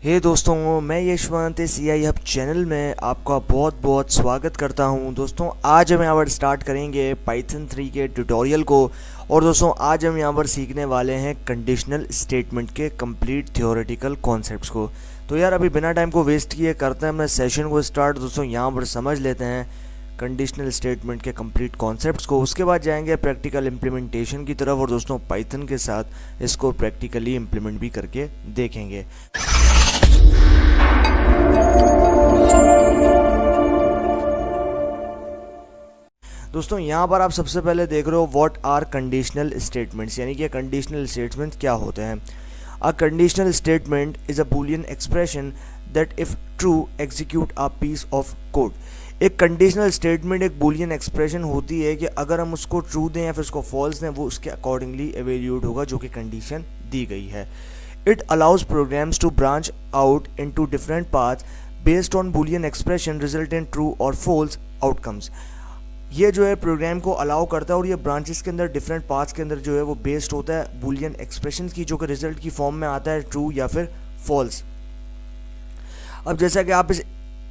हे दोस्तों, मैं यशवंत इस सीआई हब चैनल में आपका बहुत बहुत स्वागत करता हूं। दोस्तों, आज हम यहाँ पर स्टार्ट करेंगे पाइथन 3 के ट्यूटोरियल को। और दोस्तों, आज हम यहाँ पर सीखने वाले हैं कंडीशनल स्टेटमेंट के कंप्लीट थ्योरेटिकल कॉन्सेप्ट्स को। तो यार, अभी बिना टाइम को वेस्ट किए करते हैं अपने सेशन को स्टार्ट। दोस्तों, यहाँ पर समझ लेते हैं कंडीशनल स्टेटमेंट के कंप्लीट कॉन्सेप्ट्स को। उसके बाद जाएंगे प्रैक्टिकल इम्प्लीमेंटेशन की तरफ और दोस्तों पाइथन के साथ इसको प्रैक्टिकली इम्प्लीमेंट भी करके देखेंगे। दोस्तों, यहाँ पर आप सबसे पहले देख रहे हो व्हाट आर कंडीशनल स्टेटमेंट्स, यानी कि कंडीशनल स्टेटमेंट क्या होते हैं। A conditional statement is a Boolean expression that if true execute a piece of code. एक कंडीशनल स्टेटमेंट एक बूलियन एक्सप्रेशन होती है कि अगर हम उसको ट्रू दें या फिर उसको फॉल्स दें, वो उसके अकॉर्डिंगली एवेल्यूएट होगा जो कि कंडीशन दी गई है। It allows programs to branch out into different paths based on boolean expression result in true or false outcomes। ये जो है प्रोग्राम को अलाउ करता है और ये ब्रांचेस के अंदर डिफरेंट पाथ्स के अंदर जो है वो बेस्ड होता है बूलियन एक्सप्रेशन की, जो कि रिजल्ट की फॉर्म में आता है ट्रू या फिर फॉल्स। अब जैसा कि आप इस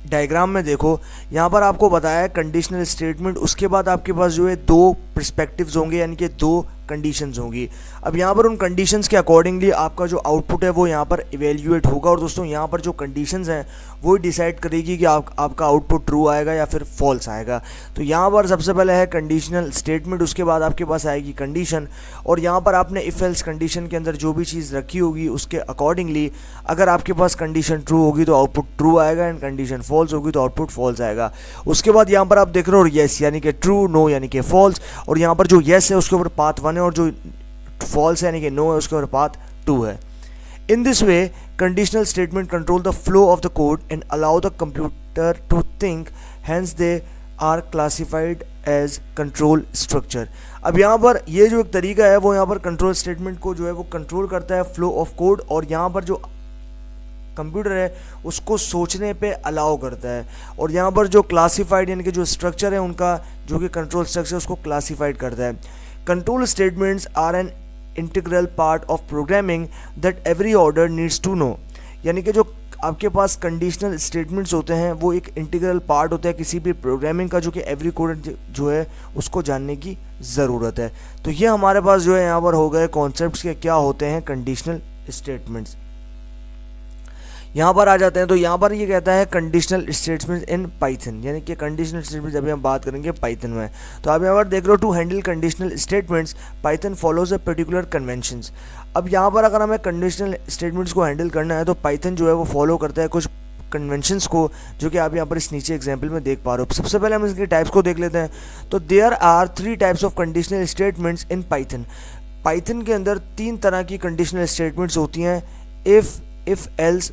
डायग्राम में देखो, यहाँ पर आपको बताया है कंडीशनल स्टेटमेंट, उसके बाद आपके पास जो है दो पर्सपेक्टिव्स होंगे, यानी कि दो कंडीशंस होंगी। अब यहाँ पर उन कंडीशंस के अकॉर्डिंगली आपका जो आउटपुट है वो यहाँ पर इवेल्यूएट होगा। और दोस्तों, यहाँ पर जो कंडीशंस हैं वो डिसाइड करेगी कि आपका आउटपुट ट्रू आएगा या फिर फॉल्स आएगा। तो यहाँ पर सबसे पहले है कंडीशनल स्टेटमेंट, उसके बाद आपके पास आएगी कंडीशन। और यहाँ पर आपने इफ एल्स कंडीशन के अंदर जो भी चीज़ रखी होगी उसके अकॉर्डिंगली अगर आपके पास कंडीशन ट्रू होगी तो आउटपुट ट्रू आएगा, एंड कंडीशन फॉल्स होगी तो आउटपुट फॉल्स आएगा। उसके बाद यहाँ पर आप देख रहे हो येस यानी कि ट्रू, नो यानी कि फॉल्स। और यहाँ पर जो येस है उसके ऊपर पाथ 1 है और जो फॉल्स है यानी कि नो है उसके ऊपर पाथ 2 है। In this way conditional statement control the flow of the code and allow the computer to think, hence they are classified as control structure. अब यहाँ पर ये जो एक तरीका है वो यहाँ पर कंट्रोल स्टेटमेंट को जो है वो कंट्रोल करता है फ्लो ऑफ कोड, और यहाँ पर जो कंप्यूटर है उसको सोचने पे अलाउ करता है। और यहाँ पर जो क्लासिफाइड यानी कि जो स्ट्रक्चर है उनका, जो कि कंट्रोल स्ट्रक्चर, उसको क्लासिफाइड करता है। Control statements are an integral part of programming that every order needs to know. यानी कि जो आपके पास कंडीशनल स्टेटमेंट्स होते हैं वो एक इंटीग्रल पार्ट होता है किसी भी प्रोग्रामिंग का, जो कि एवरी कोडर जो है उसको जानने की ज़रूरत है। तो ये हमारे पास जो है यहाँ पर हो गए कॉन्सेप्ट्स के क्या होते हैं कंडीशनल स्टेटमेंट्स। यहाँ पर आ जाते हैं, तो यहाँ पर ये कहता है कंडीशनल स्टेटमेंट्स इन पाइथन, यानी कि कंडीशनल स्टेटमेंट्स अभी हम बात करेंगे पाइथन में। तो आप यहाँ पर देख रहे हो to handle conditional statements Python follows a particular conventions. अब यहाँ पर अगर हमें कंडीशनल स्टेटमेंट्स को हैंडल करना है तो पाइथन जो है वो फॉलो करता है कुछ कन्वेंशंस को, जो कि आप यहाँ पर इस नीचे एग्जाम्पल में देख पा रहे हो। सबसे पहले हम इसके टाइप्स को देख लेते हैं। तो there are 3 types of conditional statements in Python. Python के अंदर 3 तरह की कंडीशनल स्टेटमेंट्स होती हैं, इफ़ एल्स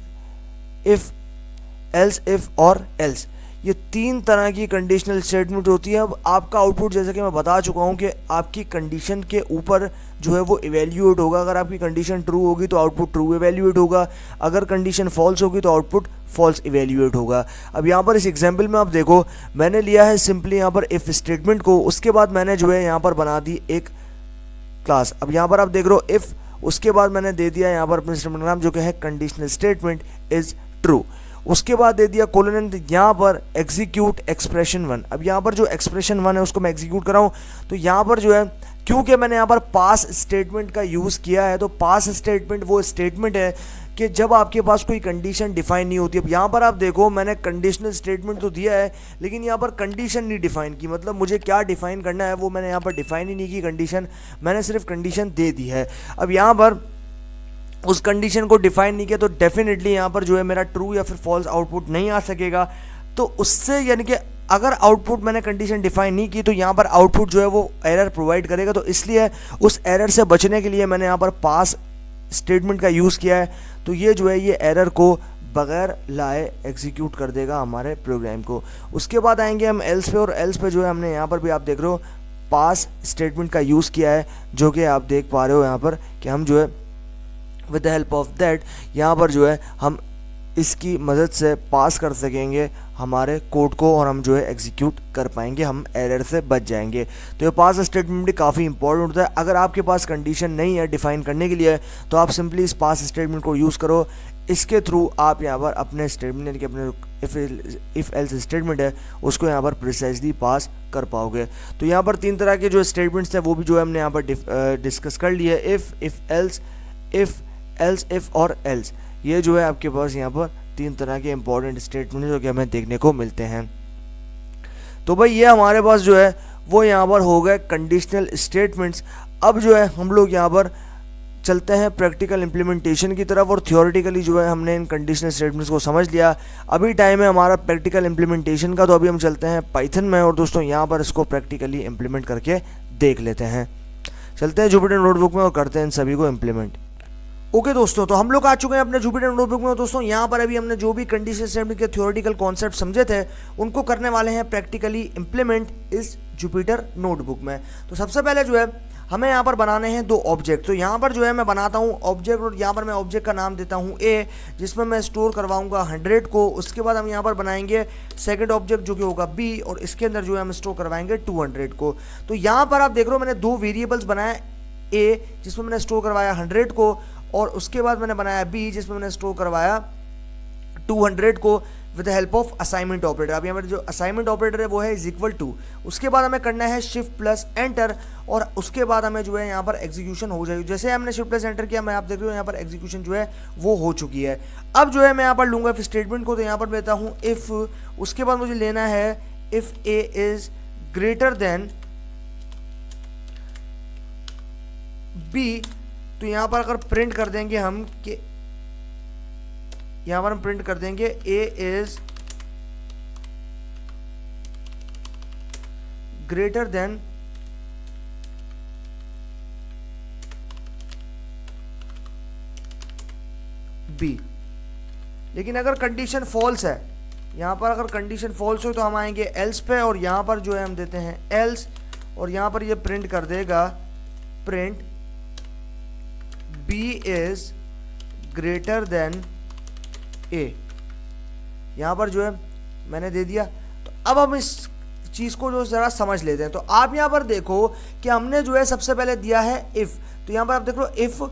इफ और एल्स। ये 3 तरह की कंडीशनल स्टेटमेंट होती है। अब आपका आउटपुट, जैसे कि मैं बता चुका हूँ, कि आपकी कंडीशन के ऊपर जो है वो इवेल्यूएट होगा। अगर आपकी कंडीशन ट्रू होगी तो आउटपुट ट्रू इवेल्यूएट होगा, अगर कंडीशन फॉल्स होगी तो आउटपुट फॉल्स इवेल्यूएट होगा। अब यहाँ पर इस एग्जाम्पल में आप देखो, मैंने लिया है सिंपली यहाँ पर इफ़ स्टेटमेंट को, उसके बाद मैंने जो है यहाँ पर बना दी एक क्लास। अब यहाँ पर आप देख रहे हो इफ़, उसके बाद मैंने दे दिया यहाँ पर अपने स्टेटमेंट नाम, जो कि है कंडीशनल स्टेटमेंट इज ट्रू। उसके बाद दे दिया कोलन, यहाँ पर एग्जीक्यूट एक्सप्रेशन 1। अब यहाँ पर जो एक्सप्रेशन 1 है उसको मैं एग्जीक्यूट कराऊँ, तो यहाँ पर जो है, क्योंकि मैंने यहाँ पर पास स्टेटमेंट का यूज़ किया है, तो पास स्टेटमेंट वो स्टेटमेंट है कि जब आपके पास कोई कंडीशन डिफाइन नहीं होती। अब यहाँ पर आप देखो, मैंने कंडीशनल स्टेटमेंट तो दिया है लेकिन यहाँ पर कंडीशन नहीं डिफाइन की, मतलब मुझे क्या डिफाइन करना है वो मैंने यहाँ पर डिफाइन ही नहीं की कंडीशन, मैंने सिर्फ कंडीशन दे दी है। अब यहाँ पर उस कंडीशन को डिफाइन नहीं किया तो डेफिनेटली यहाँ पर जो है मेरा ट्रू या फिर फॉल्स आउटपुट नहीं आ सकेगा। तो उससे, यानी कि अगर आउटपुट मैंने कंडीशन डिफाइन नहीं की तो यहाँ पर आउटपुट जो है वो एरर प्रोवाइड करेगा। तो इसलिए उस एरर से बचने के लिए मैंने यहाँ पर पास स्टेटमेंट का यूज़ किया है। तो ये जो है ये एरर को बगैर लाए एग्जीक्यूट कर देगा हमारे प्रोग्राम को। उसके बाद आएंगे हम एल्स पे, और एल्स पे जो है हमने यहाँ पर भी आप देख रहे हो पास स्टेटमेंट का यूज़ किया है, जो कि आप देख पा रहे हो यहाँ पर कि हम जो है with the help of that यहाँ पर जो है हम इसकी मदद से पास कर सकेंगे हमारे कोड को और हम जो है एग्जीक्यूट कर पाएंगे, हम एरर से बच जाएंगे। तो ये पास स्टेटमेंट भी काफ़ी इंपॉर्टेंट होता है। अगर आपके पास कंडीशन नहीं है डिफाइन करने के लिए तो आप सिंपली इस पास स्टेटमेंट को यूज़ करो। इसके थ्रू आप यहाँ पर अपने स्टेटमेंट यानी कि अपने इफ़ एल्स स्टेटमेंट है उसको यहाँ पर प्रिसाइजली पास कर पाओगे। तो यहाँ पर 3 तरह के जो स्टेटमेंट्स हैं वो भी जो है हमने यहाँ पर डिस्कस कर लिया है। इफ़ एल्स इफ़ और एल्स, ये जो है आपके पास यहाँ पर 3 तरह के इंपॉर्टेंट स्टेटमेंट जो कि हमें देखने को मिलते हैं। तो भाई ये हमारे पास जो है वो यहाँ पर हो गए कंडीशनल स्टेटमेंट्स। अब जो है हम लोग यहाँ पर चलते हैं प्रैक्टिकल इम्प्लीमेंटेशन की तरफ, और थियोरेटिकली जो है हमने इन कंडीशनल स्टेटमेंट्स को समझ लिया। अभी टाइम है हमारा प्रैक्टिकल इम्प्लीमेंटेशन का, तो अभी हम चलते हैं पाइथन में और दोस्तों यहाँ पर इसको प्रैक्टिकली इम्प्लीमेंट करके देख लेते हैं। चलते हैं जुपिटर नोटबुक में और करते हैं इन सभी को इम्प्लीमेंट। ओके दोस्तों, तो हम लोग आ चुके हैं अपने जुपिटर नोटबुक में। दोस्तों यहाँ पर अभी हमने जो भी कंडीशनल स्टेटमेंट के थ्योरेटिकल कॉन्सेप्ट समझे थे उनको करने वाले हैं प्रैक्टिकली इम्प्लीमेंट इस जुपिटर नोटबुक में। तो सबसे पहले जो है हमें यहाँ पर बनाने हैं 2 ऑब्जेक्ट। तो यहाँ पर जो है मैं बनाता हूँ ऑब्जेक्ट, और यहाँ पर मैं ऑब्जेक्ट का नाम देता हूँ ए, जिसमें मैं स्टोर करवाऊंगा 100 को। उसके बाद हम यहाँ पर बनाएंगे सेकंड ऑब्जेक्ट जो कि होगा बी, और इसके अंदर जो है हम स्टोर करवाएंगे 200 को। तो यहाँ पर आप देख रहे हो मैंने 2 वेरिएबल्स बनाए, ए जिसमें मैंने स्टोर करवाया 100 को, और उसके बाद मैंने बनाया बी जिसमें मैंने स्टोर करवाया 200 को with the help of assignment operator. अब यहाँ पर जो असाइनमेंट ऑपरेटर है वो है इज इक्वल टू, उसके बाद हमें करना है शिफ्ट प्लस एंटर, और उसके बाद हमें जो है यहाँ पर एग्जीक्यूशन हो जाएगी। जैसे हमने शिफ्ट प्लस एंटर किया, मैं आप देख रहे हो यहाँ पर एग्जीक्यूशन जो है वो हो चुकी है। अब जो है मैं यहाँ पर लूँगा इफ स्टेटमेंट को, तो यहाँ पर लेता हूँ इफ़, उसके बाद मुझे लेना है if A is greater than B. तो यहाँ पर अगर प्रिंट कर देंगे हम कि यहाँ पर हम प्रिंट कर देंगे ए इज ग्रेटर देन बी। लेकिन अगर कंडीशन फॉल्स है, यहाँ पर अगर कंडीशन फॉल्स हो तो हम आएंगे एल्स पे, और यहाँ पर जो है हम देते हैं एल्स, और यहाँ पर ये प्रिंट कर देगा print B is greater than A. यहाँ पर जो है मैंने दे दिया। तो अब हम इस चीज़ को जो ज़रा समझ लेते हैं। तो आप यहाँ पर देखो कि हमने जो है सबसे पहले दिया है इफ़। तो यहाँ पर आप देख लो if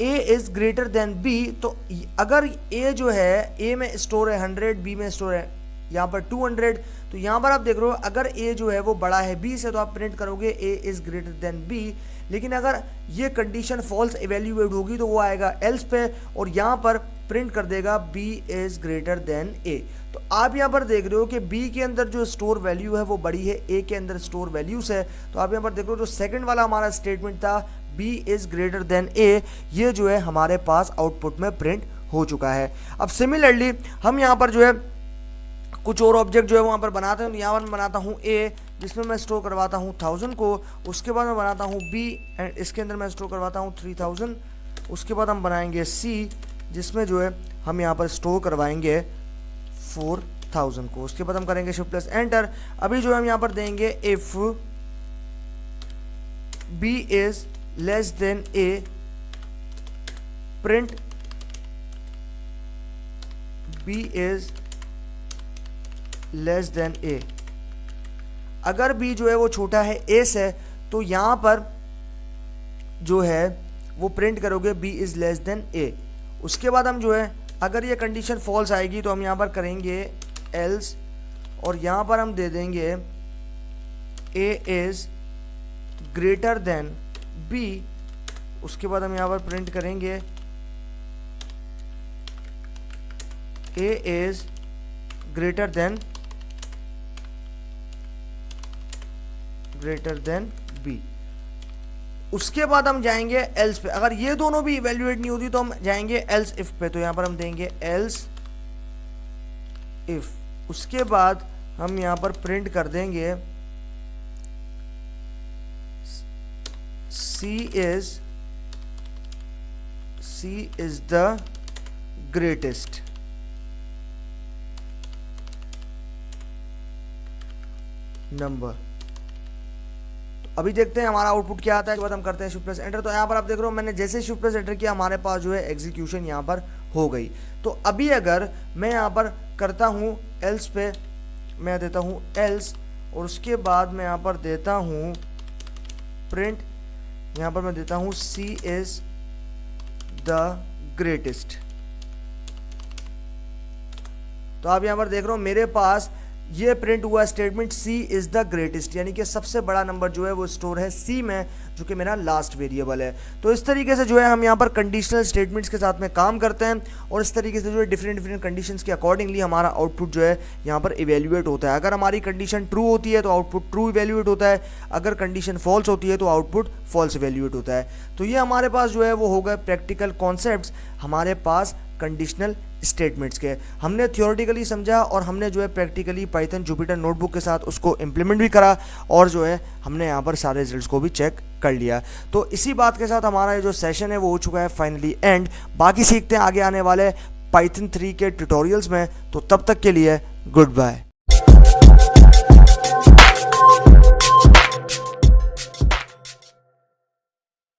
A is greater than B, तो अगर ए जो है ए में स्टोर है 100, बी में स्टोर है यहाँ पर 200, तो यहाँ पर आप देख रहे हो अगर ए जो है वो बड़ा है बी से तो आप प्रिंट करोगे A is greater than B. लेकिन अगर ये कंडीशन फॉल्स इवेल्युएट होगी तो वो आएगा एल्स पे, और यहाँ पर प्रिंट कर देगा बी इज़ ग्रेटर देन ए। तो आप यहाँ पर देख रहे हो कि बी के अंदर जो स्टोर वैल्यू है वो बड़ी है ए के अंदर स्टोर वैल्यूज है। तो आप यहाँ पर देख रहे हो जो सेकंड वाला हमारा स्टेटमेंट था बी इज़ ग्रेटर देन ए, ये जो है हमारे पास आउटपुट में प्रिंट हो चुका है। अब सिमिलरली हम यहाँ पर जो है कुछ और ऑब्जेक्ट जो है वहाँ पर बनाते हैं। तो यहाँ पर मैं बनाता हूँ ए जिसमें मैं स्टोर करवाता हूँ 1000 को, उसके बाद मैं बनाता हूँ बी एंड इसके अंदर मैं स्टोर करवाता हूँ 3000, उसके बाद हम बनाएंगे सी जिसमें जो है हम यहाँ पर स्टोर करवाएंगे 4000 को। उसके बाद हम करेंगे शिफ्ट प्लस एंटर। अभी जो हम यहाँ पर देंगे if B is less than A, print B is less than A. अगर बी जो है वो छोटा है ए से तो यहाँ पर जो है वो प्रिंट करोगे बी इज लेस देन ए। उसके बाद हम जो है अगर ये कंडीशन फॉल्स आएगी तो हम यहाँ पर करेंगे एल्स, और यहाँ पर हम दे देंगे ए इज ग्रेटर देन बी। उसके बाद हम यहाँ पर प्रिंट करेंगे ए इज ग्रेटर देन बी। उसके बाद हम जाएंगे एल्स पे। अगर ये दोनों भी इवेल्युएट नहीं होती तो हम जाएंगे एल्स इफ पे। तो यहाँ पर हम देंगे एल्स इफ। उसके बाद हम यहाँ पर प्रिंट कर देंगे सी इज द ग्रेटेस्ट। नंबर। अभी देखते हैं हमारा आउटपुट क्या आता है। उसके बाद हम करते हैं शिफ्ट प्लस एंटर। तो यहाँ पर आप देख रहे हो मैंने जैसे शिफ्ट प्लस एंटर किया हमारे पास जो है एग्जीक्यूशन यहाँ पर हो गई। तो अभी अगर मैं यहाँ पर करता हूँ एल्स पे, मैं देता हूँ एल्स और उसके बाद मैं यहाँ पर देता हूँ प्रिंट, यहाँ पर मैं देता हूँ सी इज द ग्रेटेस्ट। तो आप यहाँ पर देख रहे हो मेरे पास ये प्रिंट हुआ statement C is the greatest, यानी कि सबसे बड़ा नंबर जो है वो स्टोर है C में, जो कि मेरा लास्ट वेरिएबल है। तो इस तरीके से जो है हम यहाँ पर कंडीशनल स्टेटमेंट्स के साथ में काम करते हैं और इस तरीके से जो है डिफरेंट कंडीशंस के अकॉर्डिंगली हमारा आउटपुट जो है यहाँ पर इवेल्युएट होता है। अगर हमारी कंडीशन ट्रू होती है तो आउटपुट ट्रू इवेल्युएट होता है, अगर कंडीशन फॉल्स होती है तो आउटपुट फॉल्स इवेल्युएट होता है। तो ये हमारे पास जो है वो हो गए प्रैक्टिकल कॉन्सेप्ट्स हमारे पास कंडीशनल स्टेटमेंट्स के। हमने थियोरेटिकली समझा और हमने जो है प्रैक्टिकली पाइथन जुपिटर नोटबुक के साथ उसको इम्प्लीमेंट भी करा और जो है हमने यहाँ पर सारे रिजल्ट्स को भी चेक कर लिया। तो इसी बात के साथ हमारा ये जो सेशन है वो हो चुका है फाइनली एंड। बाकी सीखते हैं आगे आने वाले पाइथन 3 के ट्यूटोरियल्स में। तो तब तक के लिए गुड बाय।